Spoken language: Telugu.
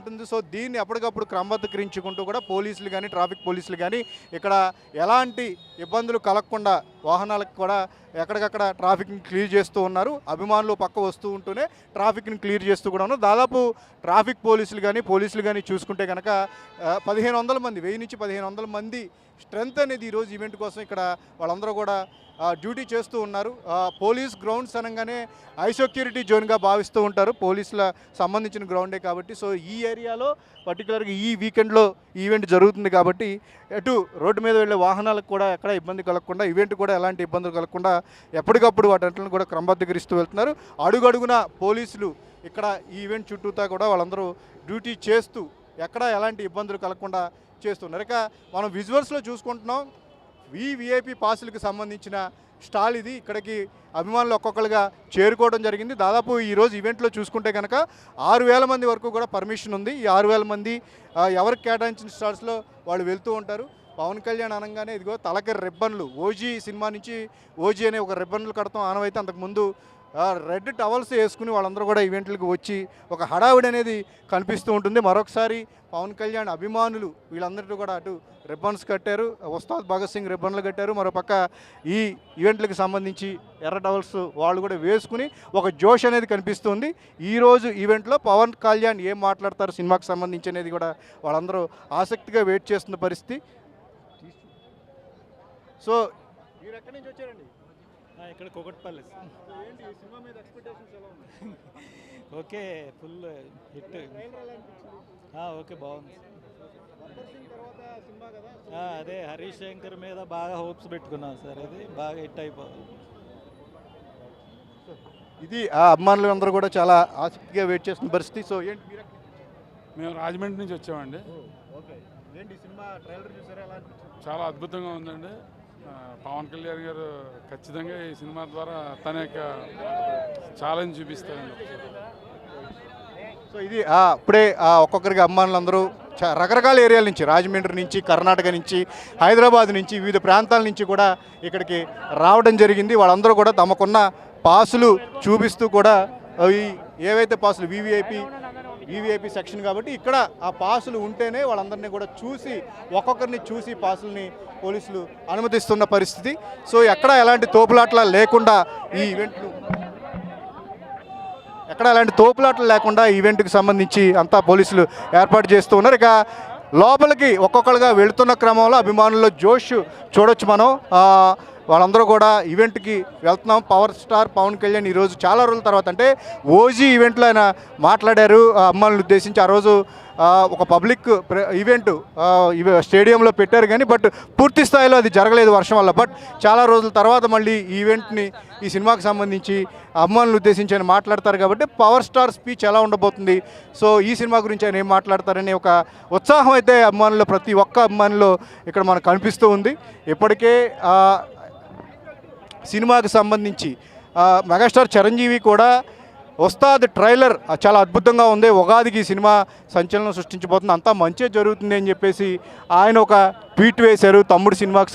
ఉంటుంది. సో దీన్ని ఎప్పటికప్పుడు క్రమబద్ధీకరించుకుంటూ కూడా పోలీసులు కానీ ట్రాఫిక్ పోలీసులు కానీ ఇక్కడ ఎలాంటి ఇబ్బందులు కలగకుండా వాహనాలకు కూడా ఎక్కడికక్కడ ట్రాఫిక్ని క్లియర్ చేస్తూ ఉన్నారు. అభిమానులు పక్క వస్తూ ఉంటూనే ట్రాఫిక్ని క్లియర్ చేస్తూ కూడా ఉన్నారు. దాదాపు ట్రాఫిక్ పోలీసులు కానీ చూసుకుంటే కనుక 1500 మంది 1000 నుంచి 1500 మంది స్ట్రెంత్ అనేది ఈరోజు ఈవెంట్ కోసం ఇక్కడ వాళ్ళందరూ కూడా డ్యూటీ చేస్తూ ఉన్నారు. పోలీస్ గ్రౌండ్స్ అనగానే హై సెక్యూరిటీ జోన్గా భావిస్తూ ఉంటారు, పోలీసుల సంబంధించిన గ్రౌండే కాబట్టి. సో ఈ ఏరియాలో పర్టికులర్గా ఈ వీకెండ్లో ఈవెంట్ జరుగుతుంది కాబట్టి ఎటు రోడ్డు మీద వెళ్ళే వాహనాలకు కూడా ఎక్కడ ఇబ్బంది కలగకుండా, ఈవెంట్ కూడా ఎలాంటి ఇబ్బందులు కలగకుండా ఎప్పటికప్పుడు వాటిని కూడా క్రమబద్ధీకరిస్తూ వెళ్తున్నారు. అడుగడుగున పోలీసులు ఇక్కడ ఈ ఈవెంట్ చుట్టూతా కూడా వాళ్ళందరూ డ్యూటీ చేస్తూ ఎక్కడ ఎలాంటి ఇబ్బందులు కలగకుండా చేస్తున్నారు. ఇక మనం విజువల్స్లో చూసుకుంటున్నాం, విఐపి పాసులకు సంబంధించిన స్టాల్ ఇది. ఇక్కడికి అభిమానులు ఒక్కొక్కరుగా చేరుకోవడం జరిగింది. దాదాపు ఈరోజు ఈవెంట్లో చూసుకుంటే కనుక 6000 మంది వరకు కూడా పర్మిషన్ ఉంది. ఈ 6000 మంది ఎవరికి కేటాయించిన స్టాల్స్లో వాళ్ళు వెళ్తూ ఉంటారు. పవన్ కళ్యాణ్ అనగానే ఇదిగో తలకి రిబ్బన్లు, ఓజీ సినిమా నుంచి ఓజీ అనే ఒక రిబ్బన్లు కడతాం ఆనవైతే. అంతకుముందు రెడ్ టవల్స్ వేసుకుని వాళ్ళందరూ కూడా ఈవెంట్లకు వచ్చి ఒక హడావిడి అనేది కనిపిస్తూ ఉంటుంది. మరొకసారి పవన్ కళ్యాణ్ అభిమానులు వీళ్ళందరికీ కూడా అటు రిబ్బన్స్ కట్టారు, ఉస్తాద్ భగత్ సింగ్ రిబ్బన్లు కట్టారు. మరోపక్క ఈ ఈవెంట్లకు సంబంధించి ఎర్ర టవల్స్ వాళ్ళు కూడా వేసుకుని ఒక జోష్ అనేది కనిపిస్తుంది. ఈరోజు ఈవెంట్లో పవన్ కళ్యాణ్ ఏం మాట్లాడతారు సినిమాకి సంబంధించి అనేది కూడా వాళ్ళందరూ ఆసక్తిగా వెయిట్ చేస్తున్న పరిస్థితి. సో మీరు ఎక్కడి నుంచి వచ్చారండి? ఇక్కడ Kukatpally. Okay, full hit. Okay, బాగుంది. అదే హరీష్ శంకర్ మీద బాగా హోప్స్ పెట్టుకున్నాం సార్, అది బాగా హిట్ అయిపోతుంది. ఇది అభిమానులు అందరూ కూడా చాలా ఆసక్తిగా వెయిట్ చేస్తున్న పరిస్థితి. సో ఏంటి మీరు? మేము రాజమండ్రి నుంచి వచ్చామండి. ఓకే, ఏంటి సినిమా ట్రైలర్ చూసారా? ఎలా అనిపించింది? చాలా అద్భుతంగా ఉందండి. పవన్ కళ్యాణ్ గారు ఖచ్చితంగా ఈ సినిమా ద్వారా తన యొక్క ఛాలెంజ్ చూపిస్తారండి. సో ఇది ఇప్పుడే ఒక్కొక్కరికి అభిమానులందరూ రకరకాల ఏరియాల నుంచి, రాజమండ్రి నుంచి, కర్ణాటక నుంచి, హైదరాబాద్ నుంచి, వివిధ ప్రాంతాల నుంచి కూడా ఇక్కడికి రావడం జరిగింది. వాళ్ళందరూ కూడా తమకున్న పాసులు చూపిస్తూ కూడా ఏవైతే పాసులు వివిఐపి సెక్షన్ కాబట్టి ఇక్కడ ఆ పాసులు ఉంటేనే వాళ్ళందరినీ కూడా చూసి ఒక్కొక్కరిని చూసి పాసుల్ని పోలీసులు అనుమతిస్తున్న పరిస్థితి. సో ఎక్కడ ఎలాంటి తోపులాట్ల లేకుండా ఈ ఈవెంట్కి సంబంధించి అంతా పోలీసులు ఏర్పాటు చేస్తూ ఉన్నారు. ఇక లోపలికి ఒక్కొక్కరుగా వెళుతున్న క్రమంలో అభిమానుల్లో జోష్ చూడొచ్చు మనం. వాళ్ళందరూ కూడా ఈవెంట్కి వెళ్తున్నాం. పవర్ స్టార్ పవన్ కళ్యాణ్ ఈరోజు చాలా రోజుల తర్వాత, అంటే ఓజీ ఈవెంట్లో ఆయన మాట్లాడారు అమ్మాయిలను ఉద్దేశించి. ఆ రోజు ఒక పబ్లిక్ ఈవెంట్ స్టేడియంలో పెట్టారు కానీ బట్ పూర్తి స్థాయిలో అది జరగలేదు వర్షం వల్ల. బట్ చాలా రోజుల తర్వాత మళ్ళీ ఈ ఈవెంట్ని, ఈ సినిమాకి సంబంధించి అభిమానులు ఉద్దేశించి ఆయన మాట్లాడతారు కాబట్టి పవర్ స్టార్ స్పీచ్ ఎలా ఉండబోతుంది, సో ఈ సినిమా గురించి ఆయన ఏం మాట్లాడతారనే ఒక ఉత్సాహం అయితే అభిమానులు, ప్రతి ఒక్క అభిమానులు ఇక్కడ మనకు కనిపిస్తూ ఉంది. ఇప్పటికే సినిమాకి సంబంధించి మెగాస్టార్ చిరంజీవి కూడా ఉస్తాద్ ట్రైలర్ చాలా అద్భుతంగా ఉంది, ఉగాదికి సినిమా సంచలనం సృష్టించబోతుంది, అంతా మంచిగా జరుగుతుంది అని చెప్పేసి ఆయన ఒక ట్వీట్ వేశారు తమ్ముడు సినిమాకి